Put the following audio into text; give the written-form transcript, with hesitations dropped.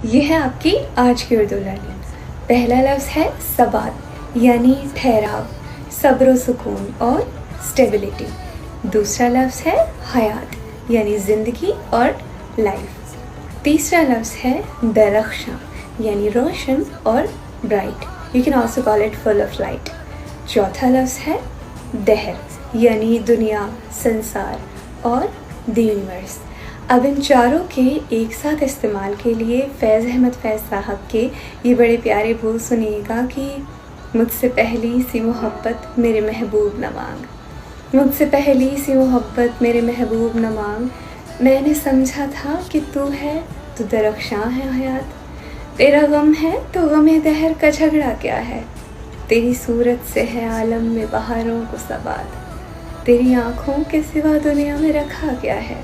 ये है आपकी आज की उर्दू लर्निंग। पहला लफ्ज़ है सबात यानी ठहराव, सब्र सुकून और स्टेबिलिटी। दूसरा लफ्ज़ है हयात यानी ज़िंदगी और लाइफ। तीसरा लफ्ज़ है दरख्शां यानी रोशन और bright, you can also call it full of light. चौथा लफ्ज़ है दहर यानी दुनिया, संसार और द यूनिवर्स। अब इन चारों के एक साथ इस्तेमाल के लिए फैज़ अहमद फैज़ साहब के ये बड़े प्यारे बोल सुनिएगा कि मुझसे पहली सी मोहब्बत मेरे महबूब न मांग, मुझसे पहली सी मोहब्बत मेरे महबूब न मांग, मैंने समझा था कि तू है तो दरख्शां है हयात, तेरा गम है तो गमे दहर का झगड़ा क्या है, तेरी सूरत से है आलम में बहारों को सबात, तेरी आँखों के सिवा दुनिया में रखा क्या है।